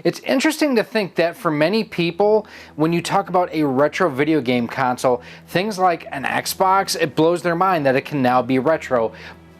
It's interesting to think that for many people, when you talk about a retro video game console, things like an Xbox, it blows their mind that it can now be retro.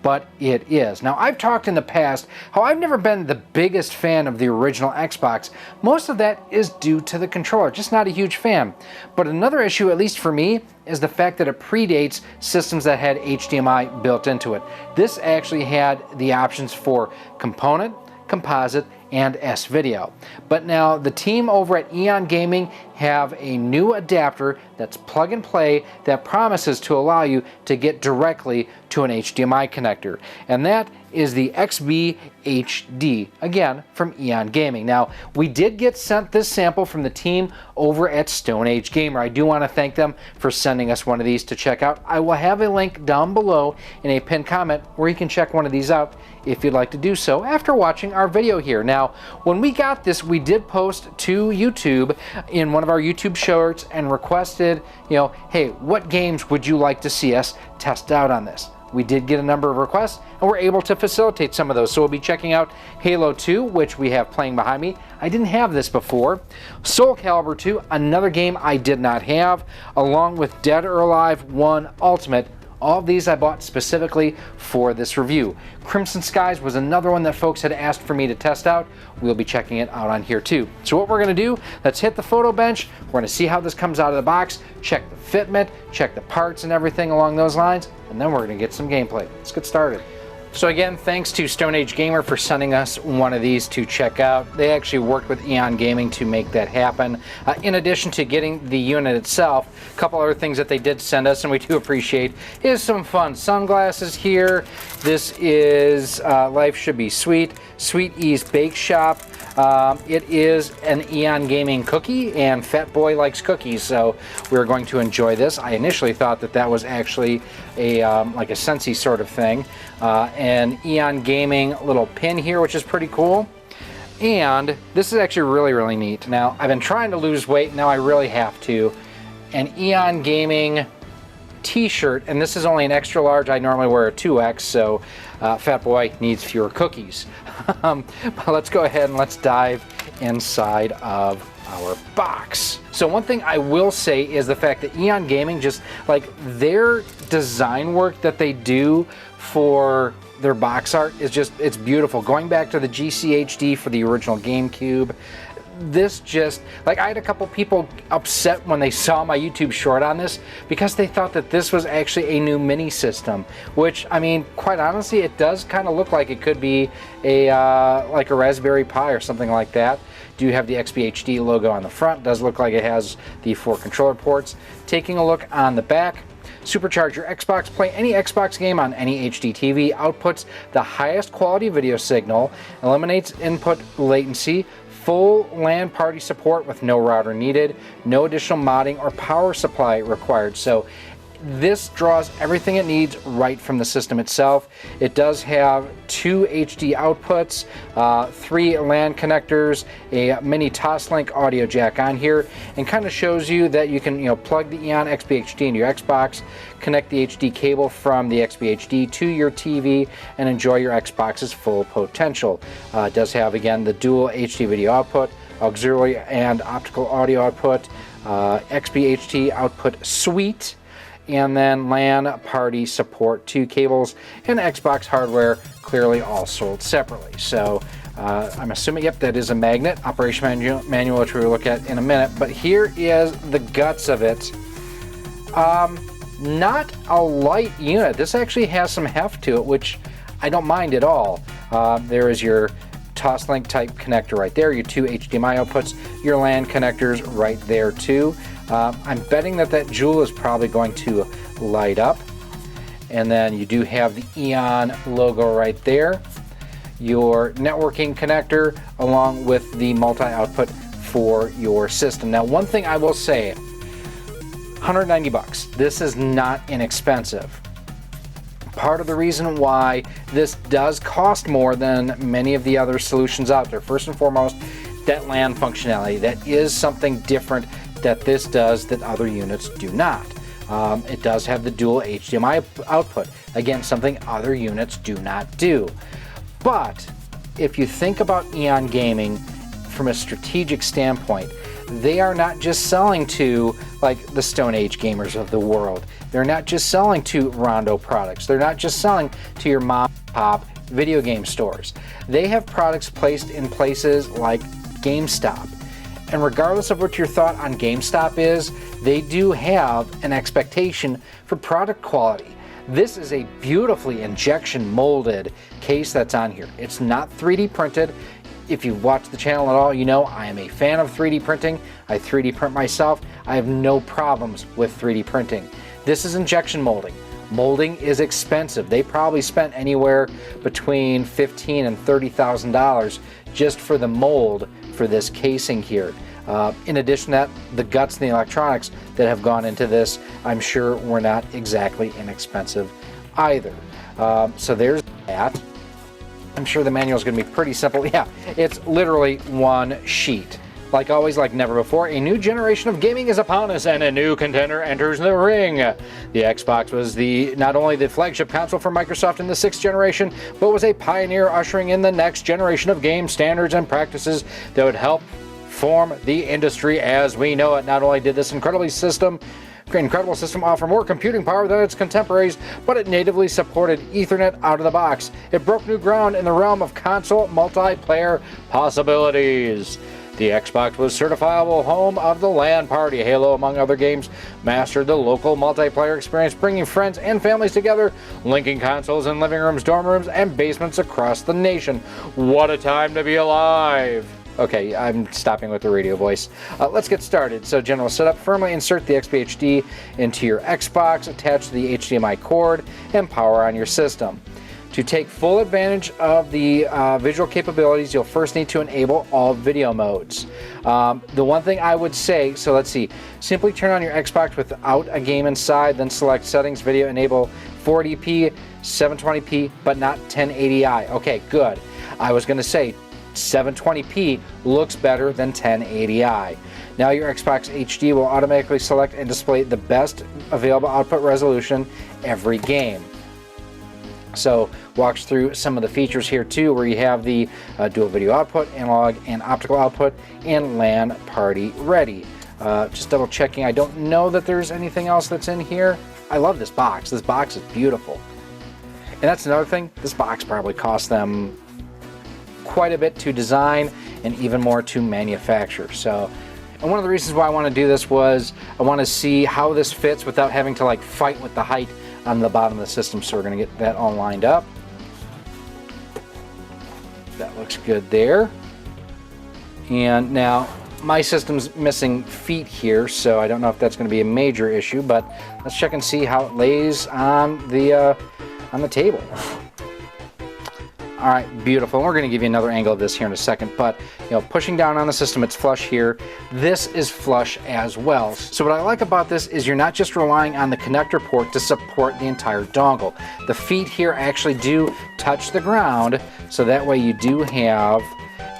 But it is. Now, I've talked in the past how I've never been the biggest fan of the original Xbox. Most of that is due to the controller, just not a huge fan. But another issue, at least for me, is the fact that it predates systems that had HDMI built into it. This actually had the options for component, composite, and S-Video. But now the team over at EON Gaming have a new adapter that's plug and play that promises to allow you to get directly to an HDMI connector. And that is the XBHD, again, from EON Gaming. Now, we did get sent this sample from the team over at Stone Age Gamer. I do want to thank them for sending us one of these to check out. I will have a link down below in a pinned comment where you can check one of these out if you'd like to do so after watching our video here. Now, when we got this, we did post to YouTube in one of our YouTube shorts and requested, hey, what games would you like to see us test out on this? We did get a number of requests and we're able to facilitate some of those. So we'll be checking out Halo 2, which we have playing behind me. I didn't have this before. Soul Calibur 2, another game I did not have, along with Dead or Alive 1 Ultimate. All of these I bought specifically for this review. Crimson Skies was another one that folks had asked for me to test out. We'll be checking it out on here too. So what we're gonna do, let's hit the photo bench. We're gonna see how this comes out of the box, check the fitment, check the parts and everything along those lines, and then we're gonna get some gameplay. Let's get started. So again, thanks to Stone Age Gamer for sending us one of these to check out. They actually worked with EON Gaming to make that happen. In addition to getting the unit itself, a couple other things that they did send us, and we do appreciate, is some fun sunglasses here. This is Life Should Be Sweet, Sweet Ease Bake Shop. It is an EON Gaming cookie, and Fat Boy likes cookies, so we're going to enjoy this. I initially thought that that was actually a like a Sensi sort of thing. An EON Gaming little pin here, which is pretty cool. And this is actually really, really neat. Now, I've been trying to lose weight, now I really have to. An EON Gaming t-shirt, and this is only an extra large. I normally wear a 2X, so Fat Boy needs fewer cookies. But let's go ahead and let's dive inside of our box. So one thing I will say is the fact that EON Gaming, just like their design work that they do for their box art is just, it's beautiful. Going back to the GCHD for the original GameCube, this just, like, I had a couple people upset when they saw my YouTube short on this because they thought that this was actually a new mini system, which, I mean, quite honestly, it does kind of look like it could be a like a Raspberry Pi or something like that. Do have the XBHD logo on the front. Does look like it has the 4 controller ports. Taking a look on the back, supercharge your Xbox, play any Xbox game on any HD TV, outputs the highest quality video signal, eliminates input latency, full LAN party support with no router needed, no additional modding or power supply required. So this draws everything it needs right from the system itself. It does have 2 HD outputs, 3 LAN connectors, a mini Toslink audio jack on here, and kind of shows you that you can plug the EON XBHD into your Xbox, connect the HD cable from the XBHD to your TV, and enjoy your Xbox's full potential. It does have, again, the dual HD video output, auxiliary and optical audio output, XBHD output suite, and then LAN party support, 2 cables, and Xbox hardware, clearly all sold separately. So I'm assuming, yep, that is a magnet. Operation manual, which we'll look at in a minute. But here is the guts of it. Not a light unit. This actually has some heft to it, which I don't mind at all. There is your Toslink type connector right there, your 2 HDMI outputs, your LAN connectors right there too. I'm betting that that jewel is probably going to light up. And then you do have the EON logo right there, your networking connector, along with the multi-output for your system. Now, one thing I will say, 190 bucks. This is not inexpensive. Part of the reason why this does cost more than many of the other solutions out there, first and foremost, that LAN functionality. That is something different that this does that other units do not. It does have the dual HDMI output. Again, something other units do not do. But if you think about EON Gaming, from a strategic standpoint. They are not just selling to like the Stone Age gamers of the world. They're not just selling to Rondo products. They're not just selling to your mom and pop video game stores. They have products placed in places like GameStop. And regardless of what your thought on GameStop is, they do have an expectation for product quality. This is a beautifully injection molded case that's on here. It's not 3D printed. If you've watched the channel at all, you know I am a fan of 3D printing. I 3D print myself. I have no problems with 3D printing. This is injection molding. Molding is expensive. They probably spent anywhere between $15,000 and $30,000 just for the mold for this casing here. In addition to that, the guts and the electronics that have gone into this, I'm sure were not exactly inexpensive either. So there's that. I'm sure the manual is going to be pretty simple. Yeah, it's literally one sheet. Like always, like never before, a new generation of gaming is upon us and a new contender enters the ring. The Xbox was not only the flagship console for Microsoft in the 6th generation, but was a pioneer ushering in the next generation of game standards and practices that would help form the industry as we know it. Not only did this incredible system offer more computing power than its contemporaries, but it natively supported Ethernet out of the box. It broke new ground in the realm of console multiplayer possibilities. The Xbox was certifiable home of the LAN Party. Halo, among other games, mastered the local multiplayer experience, bringing friends and families together, linking consoles in living rooms, dorm rooms, and basements across the nation. What a time to be alive! Okay, I'm stopping with the radio voice. Let's get started. So, general setup: firmly insert the XBHD into your Xbox, attach the HDMI cord, and power on your system. To take full advantage of the visual capabilities, you'll first need to enable all video modes. The one thing I would say, so let's see, simply turn on your Xbox without a game inside, then select Settings, Video, enable 480p, 720p, but not 1080i. Okay, good. I was going to say 720p looks better than 1080i. Now your Xbox HD will automatically select and display the best available output resolution every game. So walks through some of the features here too, where you have the dual video output, analog and optical output, and LAN Party Ready. Just double checking, I don't know that there's anything else that's in here. I love this box. This box is beautiful. And that's another thing, this box probably cost them quite a bit to design and even more to manufacture. So, and one of the reasons why I want to do this was I want to see how this fits without having to like fight with the height on the bottom of the system. So we're going to get that all lined up. That looks good there. And now my system's missing feet here, so I don't know if that's going to be a major issue, but let's check and see how it lays on the table. All right, beautiful. We're going to give you another angle of this here in a second, but you know, pushing down on the system, it's flush here. This is flush as well. So what I like about this is you're not just relying on the connector port to support the entire dongle. The feet here actually do touch the ground, so that way you do have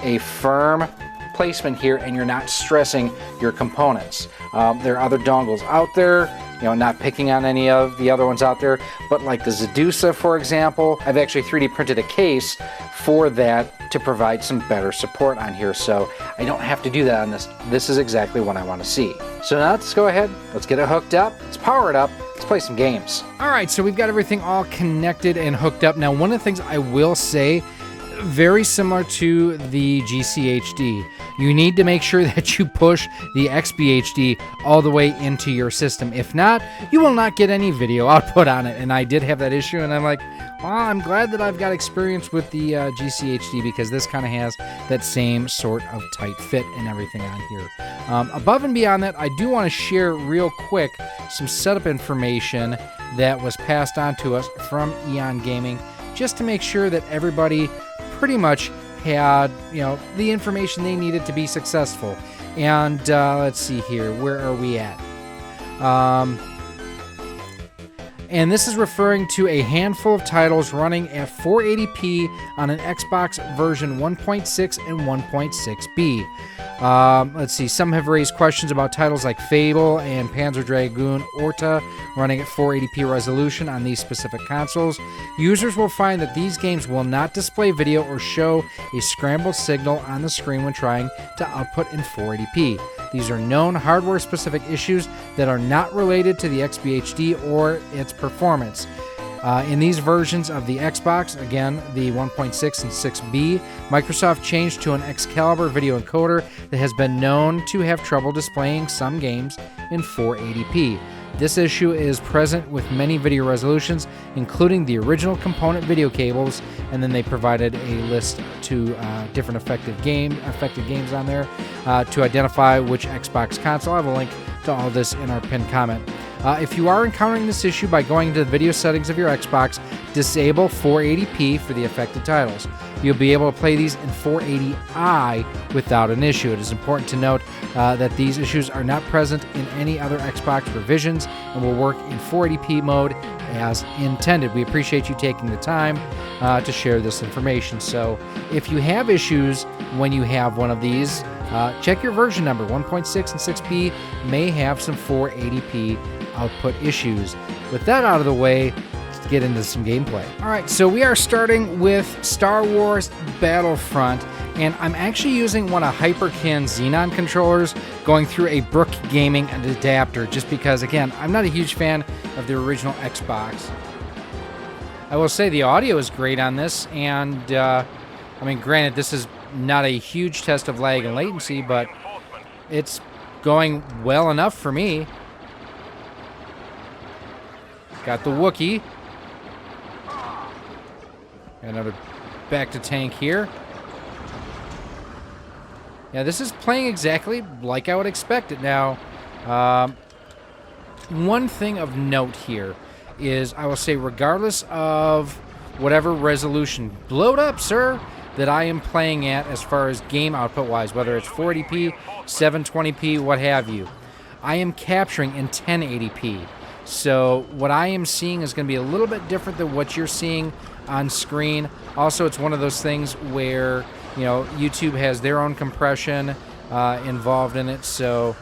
a firm placement here and you're not stressing your components. There are other dongles out there, you know, not picking on any of the other ones out there, but like the Xedusa, for example, I've actually 3D printed a case for that to provide some better support on here, so I don't have to do that on this. This is exactly what I want to see. So now let's go ahead, let's get it hooked up, let's power it up, let's play some games. All right, so we've got everything all connected and hooked up. Now, one of the things I will say, very similar to the GCHD, you need to make sure that you push the XBHD all the way into your system. If not, you will not get any video output on it. And I did have that issue, and I'm like, well, I'm glad that I've got experience with the GCHD, because this kind of has that same sort of tight fit and everything on here. Above and beyond that, I do want to share real quick some setup information that was passed on to us from EON Gaming, just to make sure that everybody pretty much had, you know, the information they needed to be successful. And let's see here, where are we at? And this is referring to a handful of titles running at 480p on an Xbox version 1.6 and 1.6b. Let's see. Some have raised questions about titles like Fable and Panzer Dragoon Orta running at 480p resolution on these specific consoles. Users will find that these games will not display video or show a scrambled signal on the screen when trying to output in 480p. These are known hardware-specific issues that are not related to the XBHD or its performance. In these versions of the Xbox, again, the 1.6 and 6B, Microsoft changed to an Excalibur video encoder that has been known to have trouble displaying some games in 480p. This issue is present with many video resolutions, including the original component video cables, and then they provided a list to different affected games on there to identify which Xbox console. I have a link to all this in our pinned comment. If you are encountering this issue by going into the video settings of your Xbox, disable 480p for the affected titles. You'll be able to play these in 480i without an issue. It is important to note that these issues are not present in any other Xbox revisions and will work in 480p mode as intended. We appreciate you taking the time to share this information. So if you have issues when you have one of these, check your version number. 1.6 and 6B may have some 480p output issues. With that out of the way, let's get into some gameplay. All right, so we are starting with Star Wars Battlefront, and I'm actually using one of Hyperkin Xenon controllers going through a Brook Gaming adapter just because, again, I'm not a huge fan of the original Xbox. I will say the audio is great on this, and I mean, granted, this is not a huge test of lag and latency, but it's going well enough for me. Got the Wookiee. Another back to tank here. Yeah, this is playing exactly like I would expect it. Now, one thing of note here is I will say regardless of whatever resolution, blowed up, sir, that I am playing at as far as game output wise, whether it's 480p, 720p, what have you, I am capturing in 1080p. So what I am seeing is going to be a little bit different than what you're seeing on screen. Also, it's one of those things where, you know, YouTube has their own compression involved in it. So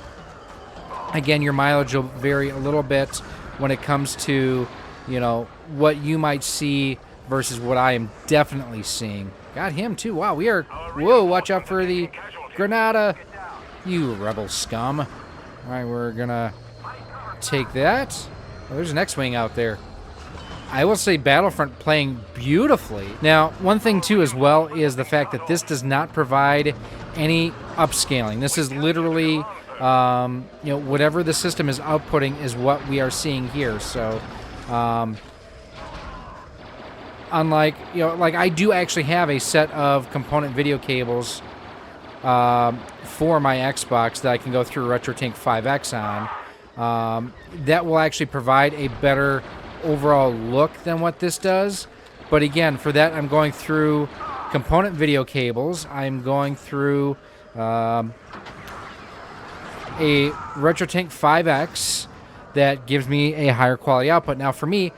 again, your mileage will vary a little bit when it comes to, you know, what you might see versus what I am definitely seeing. Got him too. Wow, we are... Whoa, watch out for the Granada. You rebel scum. All right, we're going to take that. Oh, there's an X-Wing out there. I will say Battlefront playing beautifully. Now, one thing too as well is the fact that this does not provide any upscaling. This is literally, you know, whatever the system is outputting is what we are seeing here. So, unlike, you know, like I do actually have a set of component video cables for my Xbox that I can go through RetroTink 5X on. That will actually provide a better overall look than what this does. But again, for that, I'm going through component video cables. I'm going through a RetroTink 5X that gives me a higher quality output. Now, for me,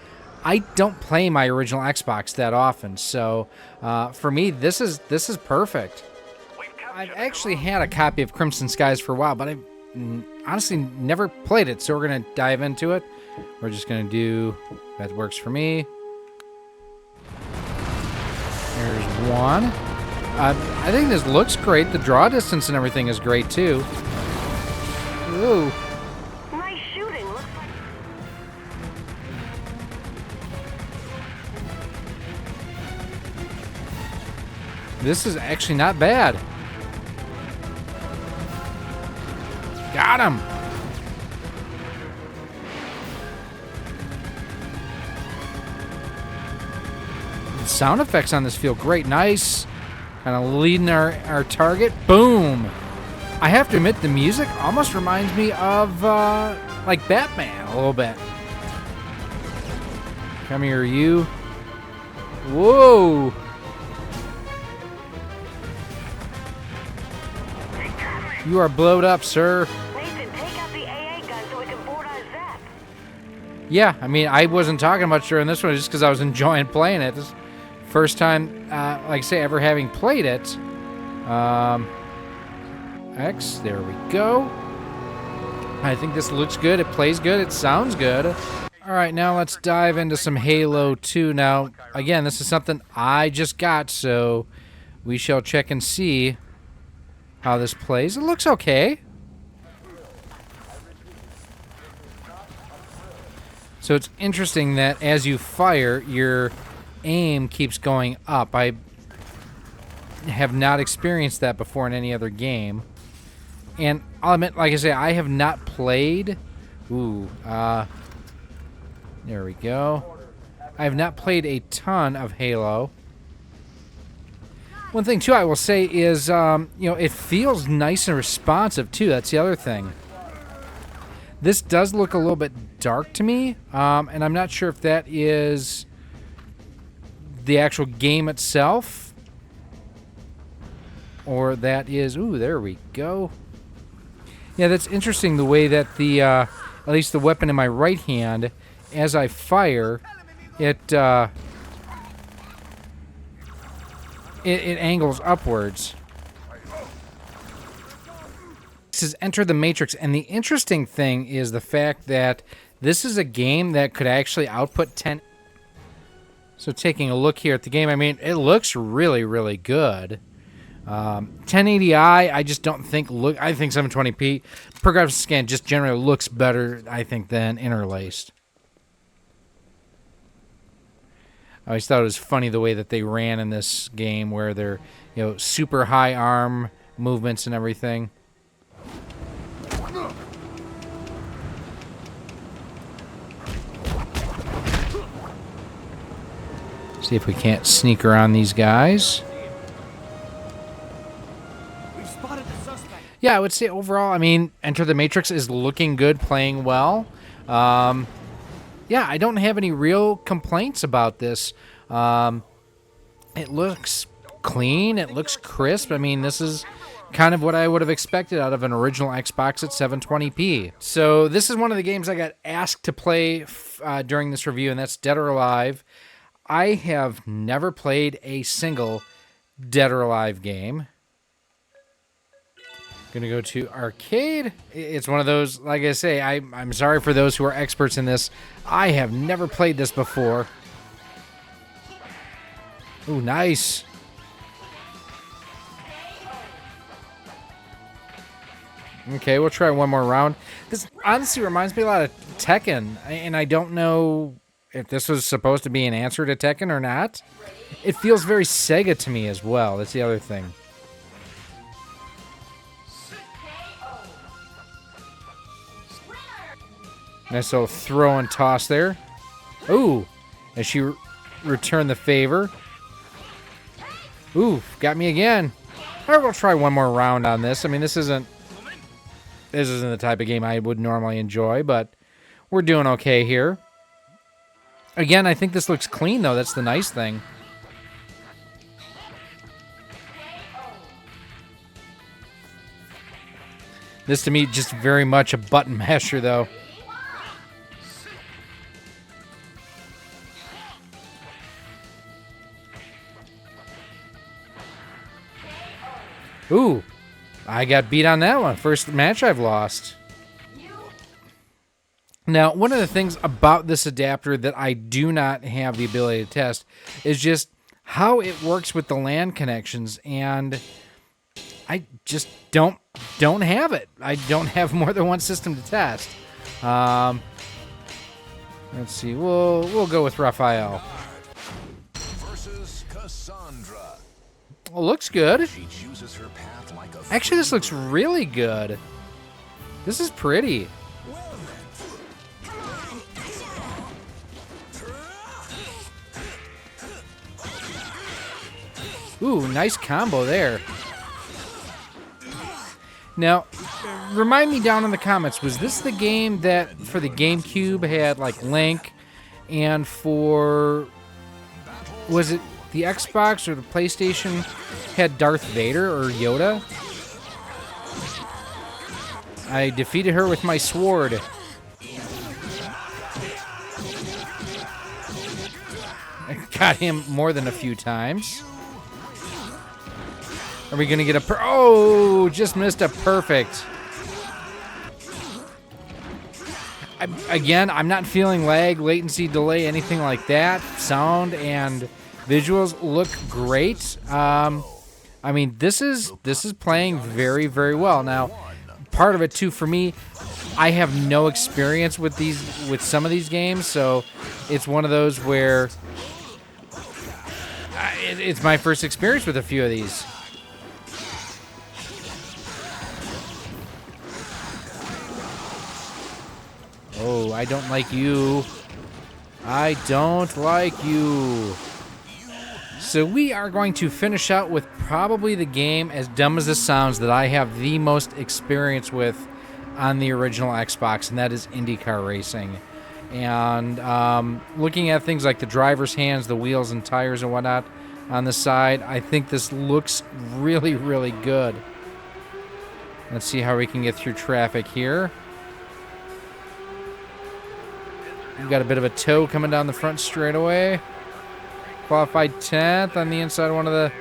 I don't play my original Xbox that often, so for me, this is perfect. I've actually had a copy of Crimson Skies for a while, but I've honestly never played it, so we're going to dive into it. We're just going to do... That works for me. There's one. I think this looks great. The draw distance and everything is great, too. Ooh. Nice shooting. Looks like... This is actually not bad. Got him. The sound effects on this feel great. Nice. Kind of leading our target. Boom. I have to admit, the music almost reminds me of like Batman a little bit. Come here, you. Whoa. You are blowed up, sir. Nathan, take out the AA gun so we can board our Zap. Yeah, I mean, I wasn't talking much during this one just because I was enjoying playing it. This is the first time, like I say, ever having played it. I X. There we go. I think this looks good. It plays good. It sounds good. All right, now let's dive into some Halo 2. Now, again, this is something I just got, so we shall check and see how this plays. It looks okay. So it's interesting that as you fire, your aim keeps going up. I have not experienced that before in any other game. And I'll admit, like I say, I have not played... there we go. I have not played a ton of Halo. One thing, too, I will say is, it feels nice and responsive, too. That's the other thing. This does look a little bit dark to me, and I'm not sure if that is the actual game itself, or that is... Ooh, there we go. Yeah, that's interesting, the way that the, at least the weapon in my right hand, as I fire, it angles upwards. This is Enter the Matrix, and the interesting thing is the fact that this is a game that could actually output 10. So taking a look here at the game, I mean, it looks really, really good. 1080i, I just don't think I think 720p progressive scan just generally looks better, I think, than interlaced. I always thought it was funny the way that they ran in this game, where they're, super high arm movements and everything. See if we can't sneak around these guys. Yeah, I would say overall, I mean, Enter the Matrix is looking good, playing well. Yeah, I don't have any real complaints about this. It looks clean. It looks crisp. I mean, this is kind of what I would have expected out of an original Xbox at 720p. So this is one of the games I got asked to play during this review, and that's Dead or Alive. I have never played a single Dead or Alive game. Gonna go to arcade. It's one of those, like I say, I'm sorry for those who are experts in this. I have never played this before. Ooh, nice. Okay, we'll try one more round. This honestly reminds me a lot of Tekken, and I don't know if this was supposed to be an answer to Tekken or not. It feels very Sega to me as well. That's the other thing. Nice little throw and toss there. Ooh, as she returned the favor. Ooh, got me again. All right, we'll try one more round on this. I mean, this isn't the type of game I would normally enjoy, but we're doing okay here. Again, I think this looks clean, though. That's the nice thing. This, to me, just very much a button masher, though. Ooh, I got beat on that one. First match I've lost. Now, one of the things about this adapter that I do not have the ability to test is just how it works with the LAN connections, and I just don't have it. I don't have more than one system to test. Let's see. We'll go with Raphael. Well, looks good. Actually, this looks really good. This is pretty. Ooh, nice combo there. Now, remind me down in the comments, was this the game that for the GameCube had like Link, and for, was it the Xbox or the PlayStation had Darth Vader or Yoda? I defeated her with my sword. I got him more than a few times. Are we going to get a... Oh, just missed a perfect. Again, I'm not feeling lag, latency, delay, anything like that. Sound and visuals look great. I mean, this is playing very, very well. Now, part of it too for me, I have no experience with some of these games, so it's one of those where it's my first experience with a few of these. Oh, I don't like you. I don't like you. So we are going to finish out with probably the game, as dumb as this sounds, that I have the most experience with on the original Xbox, and that is IndyCar racing. And looking at things like the driver's hands, the wheels and tires and whatnot on the side, I think this looks really, really good. Let's see how we can get through traffic here. We've got a bit of a tow coming down the front straightaway. Qualified 10th on the inside of one of the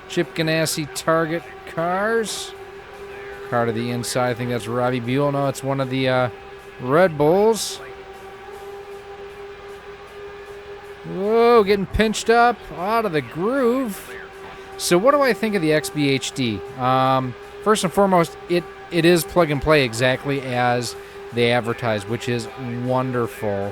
Chip Ganassi Target cars. Car to the inside, I think that's Robbie Buell. No, it's one of the Red Bulls. Whoa, getting pinched up out of the groove. So what do I think of the XBHD? First and foremost, it is plug and play exactly as they advertise, which is wonderful.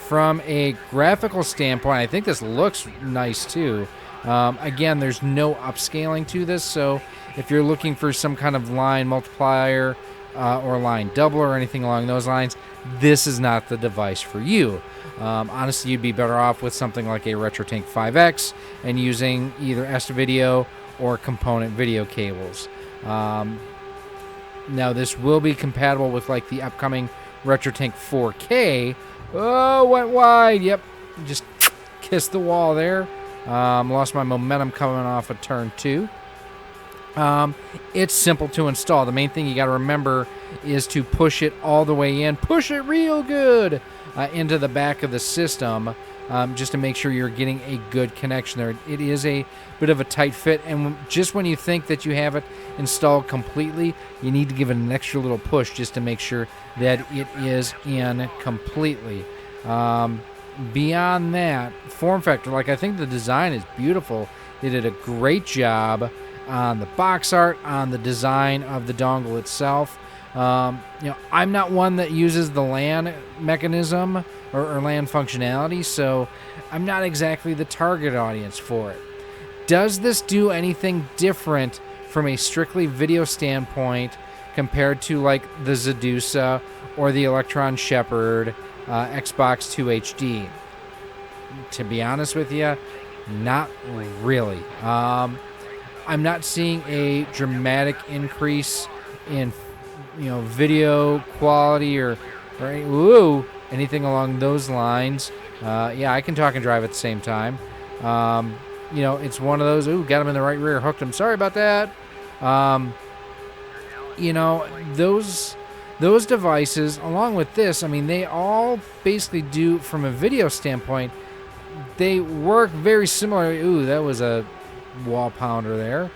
From a graphical standpoint, I think this looks nice too. Again, there's no upscaling to this, so if you're looking for some kind of line multiplier or line double or anything along those lines, this is not the device for you. Honestly, you'd be better off with something like a RetroTink 5X and using either S-Video or component video cables. Now, this will be compatible with like the upcoming RetroTink 4K. Oh, went wide. Yep, just kissed the wall there. Lost my momentum coming off of turn 2. It's simple to install. The main thing you got to remember is to push it all the way in. Push it real good into the back of the system, just to make sure you're getting a good connection there. It is a bit of a tight fit, and just when you think that you have it installed completely, you need to give it an extra little push just to make sure that it is in completely. Beyond that, form factor, like, I think the design is beautiful. They did a great job on the box art, on the design of the dongle itself. I'm not one that uses the LAN mechanism or LAN functionality, so I'm not exactly the target audience for it. Does this do anything different from a strictly video standpoint compared to like the Xedusa or the Electron Shepherd Xbox 2 HD? To be honest with you, not really. I'm not seeing a dramatic increase in video quality or anything along those lines. Yeah, I can talk and drive at the same time. It's one of those, got him in the right rear, hooked him, sorry about that. Those devices, along with this, I mean, they all basically do, from a video standpoint, they work very similar. Ooh, that was a wall pounder there.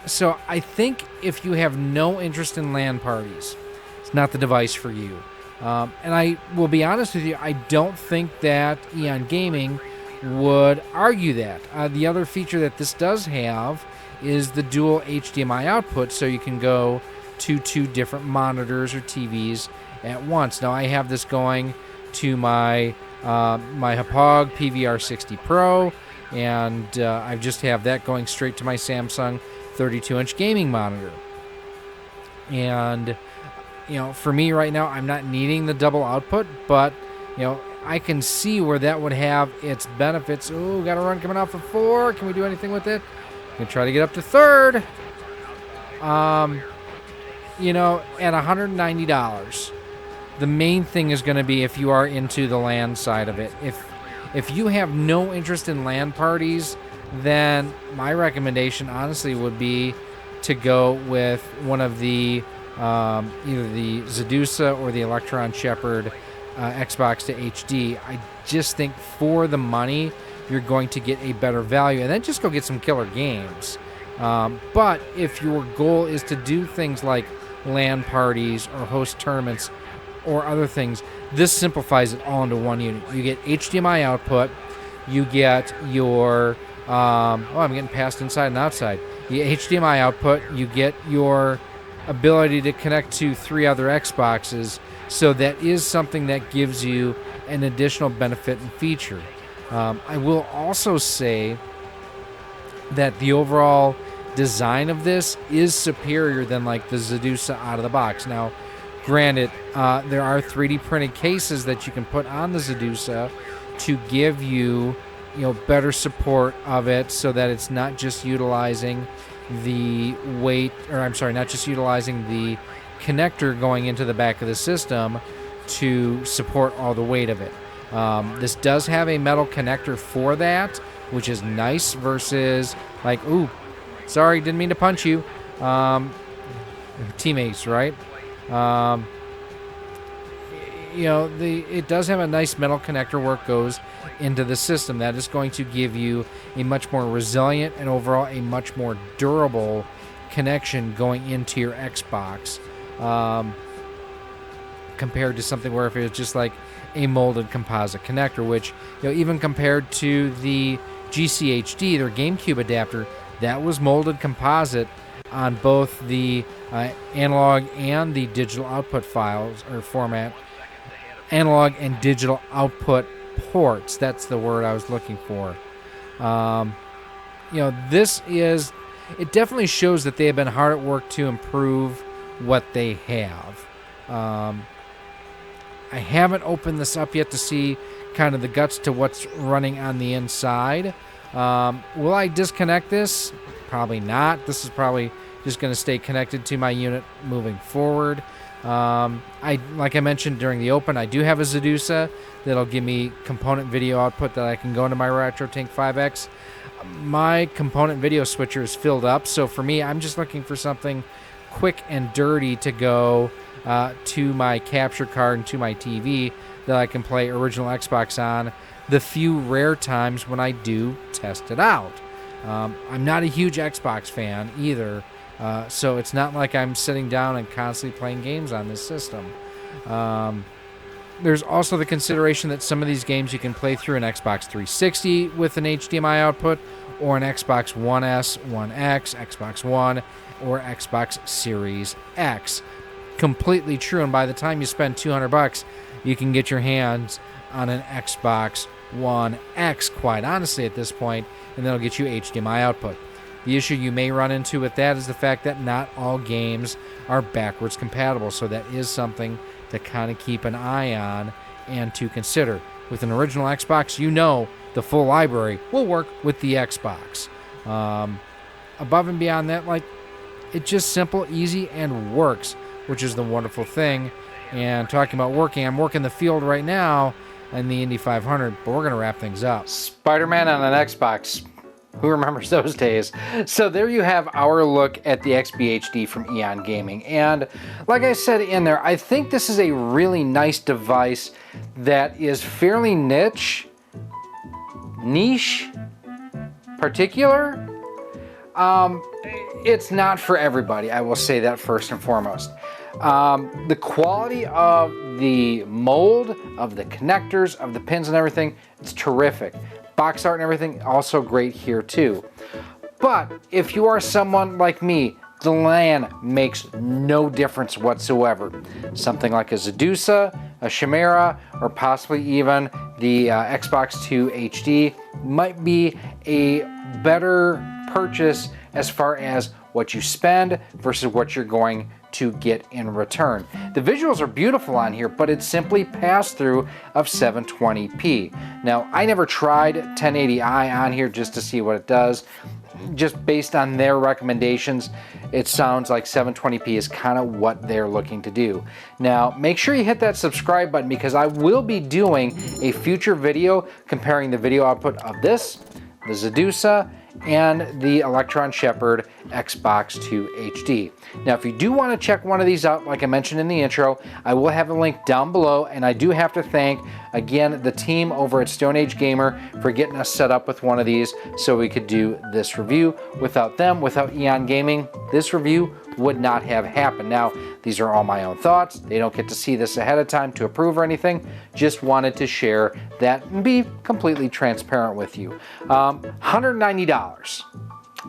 So I think if you have no interest in LAN parties, it's not the device for you. And I will be honest with you, I don't think that EON Gaming would argue that. The other feature that this does have is the dual HDMI output, so you can go to 2 different monitors or TVs at once. Now, I have this going to my Hapog PVR60 Pro, and I just have that going straight to my Samsung 32-inch gaming monitor. And for me right now, I'm not needing the double output, but I can see where that would have its benefits. Ooh, got a run coming off of 4. Can we do anything with it? Gonna try to get up to 3rd. At $190. The main thing is going to be if you are into the LAN side of it. If you have no interest in LAN parties, then my recommendation honestly would be to go with one of the either the Xedusa or the Electron Shepherd Xbox to HD. I just think for the money, you're going to get a better value, and then just go get some killer games. But if your goal is to do things like LAN parties or host tournaments or other things, this simplifies it all into one unit. You get HDMI output, you get your, I'm getting passed inside and outside. You get HDMI output, you get your ability to connect to 3 other Xboxes, so that is something that gives you an additional benefit and feature. I will also say that the overall design of this is superior than like the Xedusa out of the box. Now, granted, there are 3D printed cases that you can put on the Xedusa to give you, better support of it, so that it's not just utilizing the weight, or I'm sorry, not just utilizing the connector going into the back of the system to support all the weight of it. This does have a metal connector for that, which is nice versus like, ooh, sorry, didn't mean to punch you. Teammates, right? It does have a nice metal connector where it goes into the system. That is going to give you a much more resilient and overall a much more durable connection going into your Xbox, compared to something where if it's just like a molded composite connector, which, even compared to the GCHD, their GameCube adapter, that was molded composite on both the analog and the digital output files or format. Analog and digital output ports, that's the word I was looking for. It definitely shows that they have been hard at work to improve what they have. I haven't opened this up yet to see kind of the guts to what's running on the inside. Will I disconnect this? Probably not. This is probably just going to stay connected to my unit moving forward. Like I mentioned during the open, I do have a Xedusa that'll give me component video output that I can go into my RetroTink 5X. My component video switcher is filled up, so for me, I'm just looking for something quick and dirty to go to my capture card and to my TV that I can play original Xbox on the few rare times when I do test it out. I'm not a huge Xbox fan either, so it's not like I'm sitting down and constantly playing games on this system. There's also the consideration that some of these games you can play through an Xbox 360 with an HDMI output, or an Xbox One S, One X, Xbox One, or Xbox Series X. Completely true, and by the time you spend $200, you can get your hands on an Xbox One X, quite honestly, at this point, and that'll get you HDMI output. The issue you may run into with that is the fact that not all games are backwards compatible, so that is something to kind of keep an eye on and to consider. With an original Xbox, the full library will work with the Xbox. Above and beyond that, it's just simple, easy, and works, which is the wonderful thing. And talking about working, I'm working the field right now in the Indy 500, but we're going to wrap things up. Spider-Man on an Xbox. Who remembers those days? So there you have our look at the XBHD from EON Gaming. And like I said in there, I think this is a really nice device that is fairly niche, particular. It's not for everybody, I will say that first and foremost. The quality of the mold, of the connectors, of the pins and everything, it's terrific. Box art and everything, also great here too. But if you are someone like me, the LAN makes no difference whatsoever. Something like a Xedusa, a Chimera, or possibly even the Xbox 2 HD might be a better purchase as far as what you spend versus what you're going to get in return. The visuals are beautiful on here, but it's simply pass-through of 720p. Now, I never tried 1080i on here just to see what it does. Just based on their recommendations, it sounds like 720p is kind of what they're looking to do. Now, make sure you hit that subscribe button, because I will be doing a future video comparing the video output of this the Xedusa, and the Electron Shepherd Xbox 2 HD. Now, if you do want to check one of these out, like I mentioned in the intro, I will have a link down below, and I do have to thank, again, the team over at Stone Age Gamer for getting us set up with one of these so we could do this review. Without them, without EON Gaming, this review would not have happened. Now, these are all my own thoughts. They don't get to see this ahead of time to approve or anything. Just wanted to share that and be completely transparent with you. $190.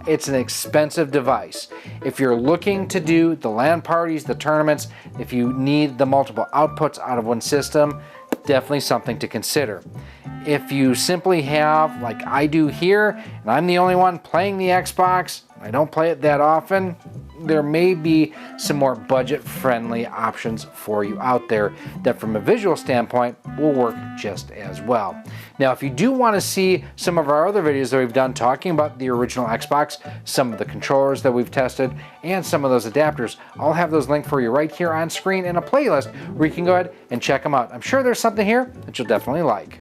It's an expensive device. If you're looking to do the LAN parties, the tournaments, if you need the multiple outputs out of one system, definitely something to consider. If you simply have, like I do here, and I'm the only one playing the Xbox, I don't play it that often, there may be some more budget-friendly options for you out there that from a visual standpoint will work just as well. Now, if you do want to see some of our other videos that we've done talking about the original Xbox, some of the controllers that we've tested, and some of those adapters, I'll have those linked for you right here on screen in a playlist where you can go ahead and check them out. I'm sure there's something here that you'll definitely like.